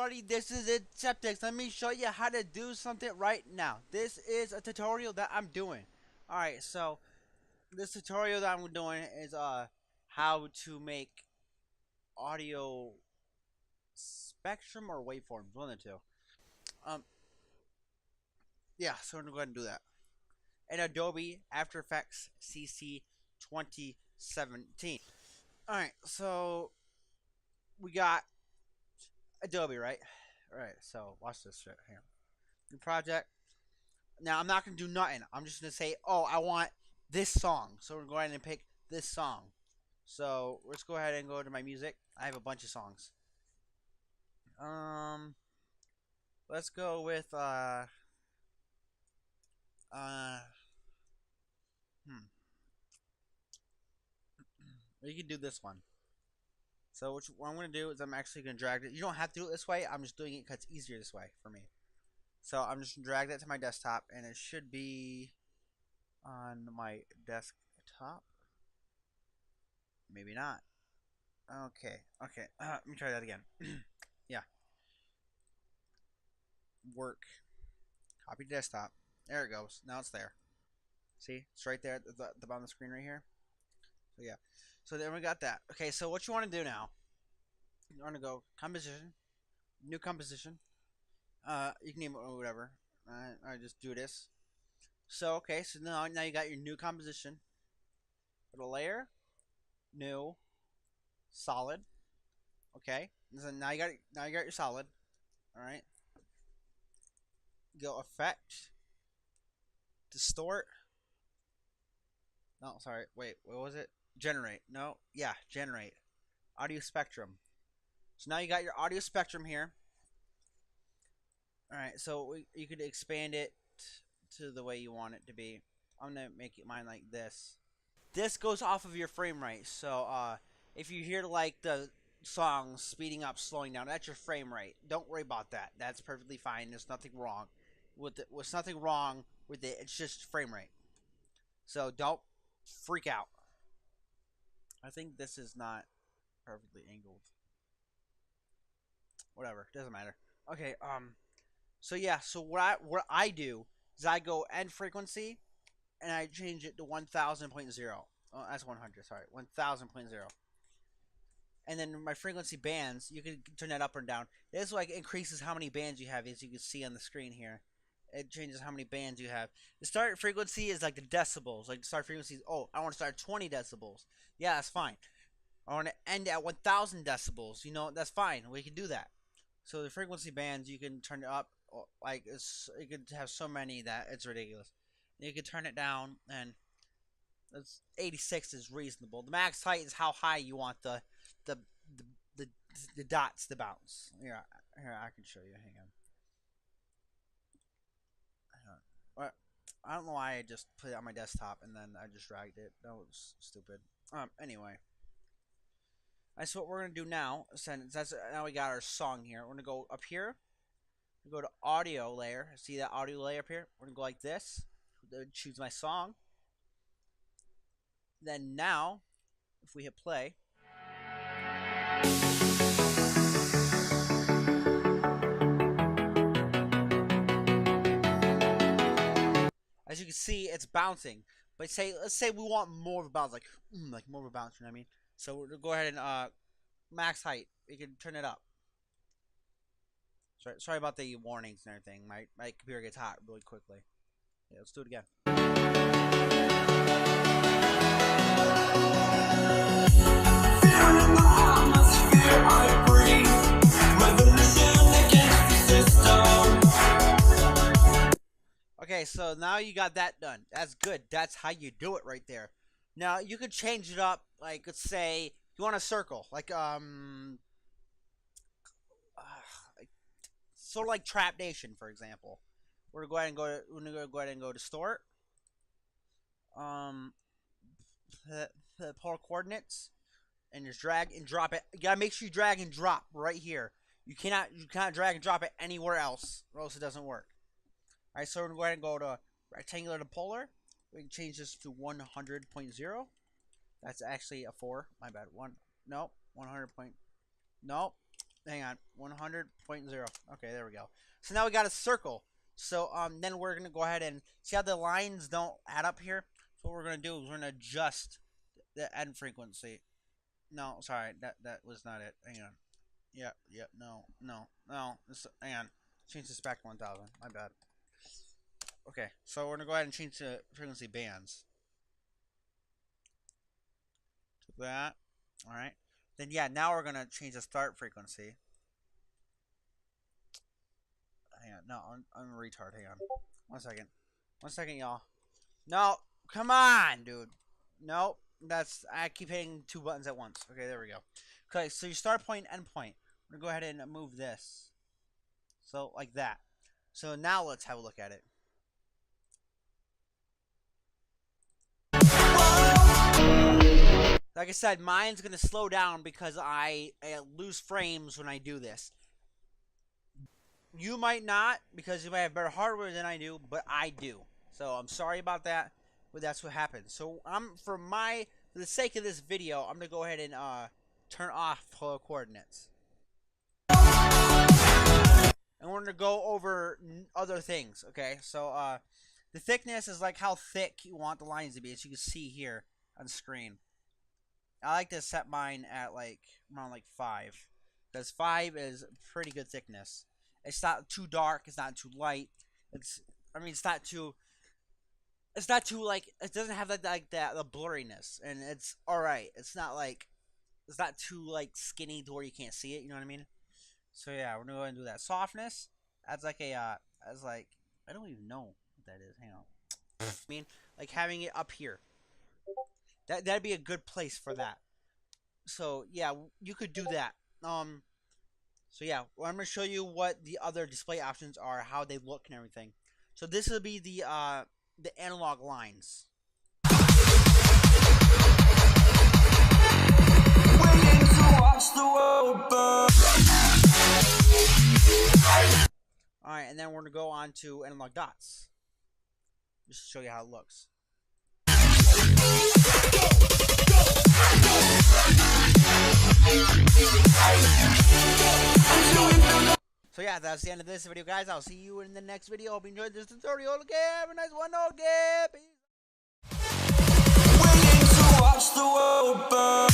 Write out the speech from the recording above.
everybody, this is Itz Epticz. Let me show you how to do something right now. This is a tutorial that I'm doing. Alright, so this tutorial that I'm doing is how to make audio spectrum or waveforms, one of the two. Um yeah, so we're gonna go ahead and do that. In Adobe After Effects CC 2017. Alright, so we got Adobe, right? Alright, so watch this shit here. New project. Now I'm not gonna do nothing. I'm just gonna say, oh, I want this song. So we're going to go ahead and pick this song. So let's go ahead and go to my music. I have a bunch of songs. Let's go with you can do this one. So what I'm gonna do is I'm actually gonna drag it. You don't have to do it this way. I'm just doing it because it's easier this way for me. So I'm just gonna drag that to my desktop, and it should be on my desktop. Maybe not. Okay. Let me try that again. Yeah. Work. Copy to desktop. There it goes. Now it's there. See? It's right there at the bottom of the screen right here. So yeah. So then we got that. Okay, so what you want to do now, you want to go composition, new composition. You can name it or whatever. I just do this. So okay, so now you got your new composition. Go to layer, new, solid. Okay. So now you got your solid. All right. Go effect, distort. No, sorry. Wait, what was it? Generate. No, yeah, generate. Audio spectrum. So now you got your audio spectrum here. All right, so you could expand it to the way you want it to be. I'm gonna make it mine like this. This goes off of your frame rate. So if you hear like the song speeding up, slowing down, that's your frame rate. Don't worry about that. That's perfectly fine. There's nothing wrong with it. There's nothing wrong with it. It's just frame rate. So don't freak out. I think this is not perfectly angled. Whatever, doesn't matter. Okay, so yeah, so what I do is I go end frequency and I change it to 1000.0. Oh, that's 100, sorry. 1000.0. And then my frequency bands, you can turn that up or down. This like increases how many bands you have, as you can see on the screen here. It changes how many bands you have. The start frequency is like the decibels. Like the start frequency is, oh, I want to start at 20 decibels. Yeah, that's fine. I want to end at 1000 decibels. You know, that's fine. We can do that. So the frequency bands, you can turn it up. Like you could have so many that it's ridiculous. You can turn it down, and 86 is reasonable. The max height is how high you want the the the, the dots to bounce. Here, I can show you. Hang on. I don't know why I just put it on my desktop and then I just dragged it. That was stupid. Anyway. That's what we're going to do now. Since now we got our song here. We're going to go up here. Go to audio layer. See that audio layer up here? We're going to go like this. Choose my song. Then now, if we hit play. As you can see, it's bouncing. But let's say we want more of a bounce, like more of a bounce. You know what I mean? So we're gonna go ahead and max height. You can turn it up. Sorry about the warnings and everything. My computer gets hot really quickly. Yeah, let's do it again. Okay, so now you got that done. That's good. That's how you do it right there. Now you could change it up. Like let's say you want a circle, like sort of like Trap Nation, for example. We're gonna go ahead and go to store. The polar coordinates, and just drag and drop it. You gotta make sure you drag and drop right here. You cannot drag and drop it anywhere else, or else it doesn't work. All right, so we're gonna go ahead and go to rectangular to polar. We can change this to 100.0. That's actually a 4. My bad. 100. No. hang on, 100.0. Okay, there we go. So now we got a circle. So then we're gonna go ahead and see how the lines don't add up here. So what we're gonna do is we're gonna adjust the end frequency. No, sorry, that was not it. Hang on. Yep, no. Hang on. Change this back to 1000. My bad. Okay, so we're gonna go ahead and change the frequency bands. To that. Alright. Then yeah, now we're gonna change the start frequency. Hang on, no, I'm a retard. Hang on. 1 second. 1 second, y'all. No, come on, dude. Nope. I keep hitting 2 buttons at once. Okay, there we go. Okay, so your start point, end point. We're gonna go ahead and move this. So like that. So now let's have a look at it. Like I said, mine's gonna slow down because I lose frames when I do this. You might not, because you might have better hardware than I do, but I do. So I'm sorry about that, but that's what happens. So for the sake of this video, I'm gonna go ahead and turn off color coordinates, and we're gonna go over other things. Okay, so the thickness is like how thick you want the lines to be, as you can see here on screen. I like to set mine at like around like 5, because 5 is pretty good thickness. It's not too dark. It's not too light. It's not too like, it doesn't have like that the blurriness, and it's all right. It's not too like skinny to where you can't see it. You know what I mean? So yeah, we're gonna go ahead and do that. Softness. That's like I don't even know what that is. Hang on. I mean, like having it up here. That'd be a good place for that. So yeah, you could do that. So yeah, well, I'm gonna show you what the other display options are, how they look and everything. So this will be the analog lines. Alright, and then we're gonna go on to analog dots. Just to show you how it looks. So yeah, that's the end of this video, guys. I'll see you in the next video. Hope you enjoyed this tutorial. Okay, have a nice one. Okay, peace. Waiting to watch the world burn.